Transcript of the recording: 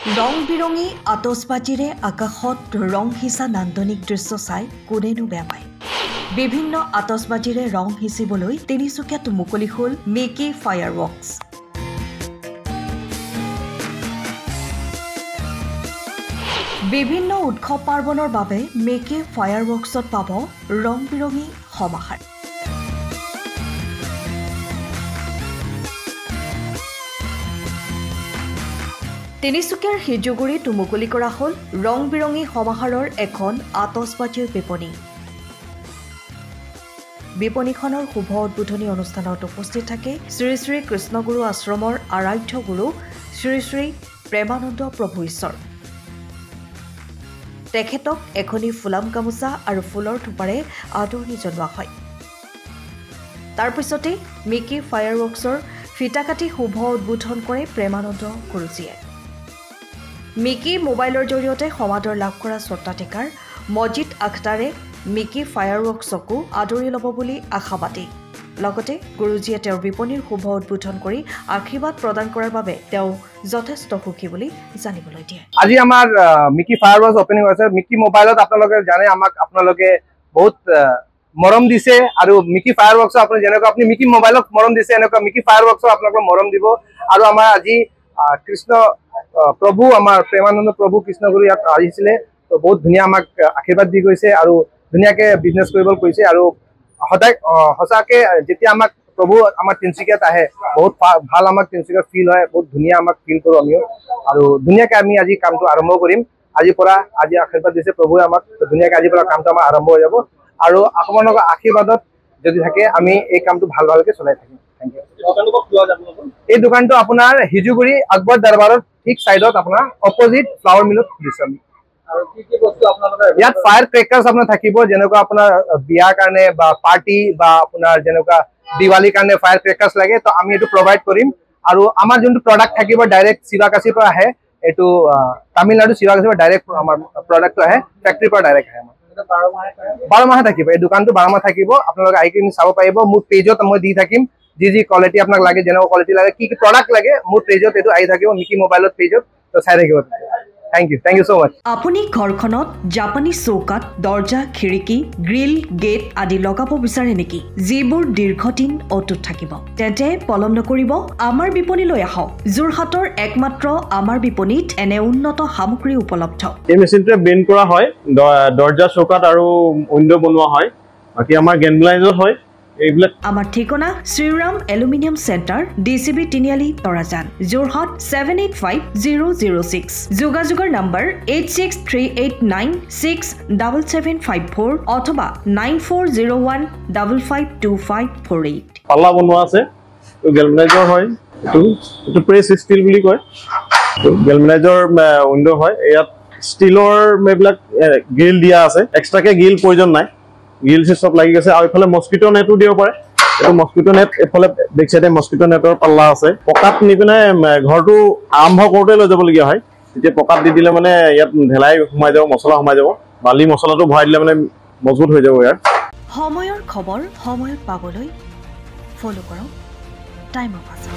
ৰং বিৰঙী আতচবাজিৰে আকাশত ৰং সিঁচা নান্দনিক দৃশ্য চাই কোনেনো বেয়া পায়। বিভিন্ন আতচবাজিৰে ৰং সিঁচিবলৈ তিনিচুকীয়াত মুকলি হ'ল মিকি ফায়াৰৱৰ্কছ। বিভিন্ন উৎসৱ পাৰ্বণৰ বাবে মিকি ফায়াৰৱৰ্কছত পাব ৰং বিৰঙী সমাহাৰ। তিনিচুকীয়াৰ হিজুগুৰিত মুকলি কৰা হ'ল ৰং বিৰঙী সমাহাৰৰ এখন আতচবাজিৰ বিপণী। বিপণীখনৰ শুভ উদ্বোধনী অনুষ্ঠানত উপস্থিত থাকে শ্ৰী শ্ৰী কৃষ্ণগুৰু আশ্ৰমৰ আৰাধ্য গুৰু শ্ৰী শ্ৰী প্ৰেমানন্দ প্ৰভু ঈশ্বৰ। তেখেতক এখনি ফুলাম গামোচা আৰু ফুলৰ থোপাৰে আদৰণি জনোৱা হয়। তাৰ পিছতে মিকি ফায়াৰৱৰ্কছৰ ফিটা কাটি শুভ উদ্বোধন কৰে প্ৰেমানন্দ গুৰুজীয়ে। মিকি মোবাইলৰ জৰিয়তে সমাদৰ লাভ কৰা শ্ৰোতাধিকাৰ মজিদ আখতাৰে মিকি ফায়াৰৱৰ্কছকো আদৰি ল'ব বুলি আশাবাদী। লগতে গুৰুজীয়ে তেওঁৰ বিপণীৰ শুভ উদ্বোধন কৰি আশীৰ্বাদ প্ৰদান কৰাৰ বাবে তেওঁ যথেষ্ট সুখী বুলি জানিবলৈ দিয়ে। আজি আমাৰ মিকি ফায়াৰৱৰ্কছ অপেনিং হৈছে। মিকি মোবাইলত আপোনালোকে জানে আমাক আপোনালোকে বহুত মৰম দিছে আৰু মিকি ফায়াৰৱৰ্কছ আপুনি যেনেকৈ আপুনি মিকি মোবাইলক মৰম দিছে এনেকুৱা মিকি ফায়াৰৱৰ্কছ আপোনালোকক মৰম দিব। আৰু আমাৰ আজি কৃষ্ণ প্ৰভু আমাৰ প্ৰেমানন্দ প্ৰভু কৃষ্ণগুৰু ইয়াত আহিছিলে, তো বহুত ধুনীয়া আমাক আশীৰ্বাদ দি গৈছে আৰু ধুনীয়াকে বিজনেছ কৰিবলৈ কৈছে। আৰু সদায় সঁচাকে যেতিয়া আমাক প্ৰভু আমাৰ তিনিচুকীয়াত আহে বহুত ভাল আমাক তিনিচুকীয়াত ফিল হয়, বহুত ধুনীয়া আমাক ফিল কৰোঁ আমিও। আৰু ধুনীয়াকে আমি আজি কামটো আৰম্ভ কৰিম। আজিৰ পৰা আজি আশীৰ্বাদ দিছে প্ৰভুৱে আমাক, ধুনীয়াকে আজিৰ পৰা কামটো আমাৰ আৰম্ভ হৈ যাব। আৰু আপোনালোকৰ আশীৰ্বাদত যদি থাকে আমি এই কামটো ভাল ভালকে চলাই থাকিম। Thank you. এই দোকানটো আপোনাৰ হিজুগুৰি আকবৰ দৰবাৰৰ ঠিক চাইডত আপোনাৰ অপজিট ফ্লাৱাৰ মিলত খুলিছে আমি। ইয়াত ফায়াৰ ক্ৰেকাৰ্ছ আপোনাৰ থাকিব, যেনেকুৱা আপোনাৰ বিয়াৰ কাৰণে বা পাৰ্টি বা আপোনাৰ যেনেকুৱা দিৱালীৰ কাৰণে ফায়াৰ ক্ৰেকাৰ্ছ লাগে, তো আমি এইটো প্ৰভাইড কৰিম। আৰু আমাৰ যোনটো প্ৰডাক্ট থাকিব ডাইৰেক্ট শিৱাকাশীৰ পৰা আহে, এইটো তামিলনাডু শিৱাকাশীৰ পৰা ডাইৰেক্ট আমাৰ প্ৰডাক্টটো আহে, ফেক্টৰীৰ পৰা ডাইৰেক্ট আহে। 12 মাহে থাকিব এই দোকানটো, 12 মাহ থাকিব। আপোনালোকে আহি কিনে চাব পাৰিব। মোৰ পেজত মই দি থাকিম যি কোৱালিটি আপোনাক লাগে, যেনেকুৱা কোৱালিটি লাগে, কি প্ৰডাক্ট লাগে, মোৰ পেজত এইটো আহি থাকিব, মিকি মোবাইলত পেজত, তো চাই থাকিব। থেংক ইউ সো মাচ। আপুনি ঘৰখনত জাপানী চৌকাত দৰ্জা, খিৰিকী, গ্ৰিল, গেট আদি লগাব বিচাৰে নেকি, যিবোৰ দীৰ্ঘদিন অটুট থাকিব? তেন্তে পলম নকৰিব, আমাৰ বিপণীলৈ আহক। যোৰহাটৰ একমাত্ৰ আমাৰ বিপণীত এনে উন্নত সামগ্ৰী উপলব্ধ। এই মেচিনটোৱে বেণ্ড কৰা হয়, দৰ্জা, চৌকাত আৰু উইণ্ডো বনোৱা হয়। বাকী আমাৰ গেনলাইজত হয় এইবিলাক। আমাৰ ঠিকনা শ্ৰীৰাম এলুমিনিয়াম চেণ্টাৰ, DCB তিনিআলি, তৰাজান, যোৰহাট 785006। যোগাযোগৰ নম্বৰ 8638967754 অথবা 9401552548। পাল্লা বনোৱা আছে, গেলমেনাইজৰ হয়। এইটো প্ৰেছ ষ্টীল বুলি কয়। গেলমেনাইজৰ উইণ্ডো হয়। ইয়াত ষ্টীলৰ এইবিলাক গ্ৰিল দিয়া আছে, এক্সট্ৰাকে গ্ৰিল প্ৰয়োজন নাই, গ্ৰিল চব লাগি গৈছে। আৰু এইফালে মস্কিটো নেটো দিব পাৰে। এইটো মস্কিটো নেট, এইফালে বেক চাইডে মস্কিটো নেটৰ পাল্লা আছে। পকাত নি পিনে ঘৰটো আৰম্ভ কৰোঁতে লৈ যাবলগীয়া হয়। তেতিয়া পকাত দি দিলে মানে ইয়াত ঢেলাই সোমাই যাব, মছলা সোমাই যাব। বালি মছলাটো ভৰাই দিলে মানে মজবুত হৈ যাব। ইয়াৰ সময়ৰ খবৰ সময়ত পাবলৈ ফ'ল' কৰক টাইম অফ আছে।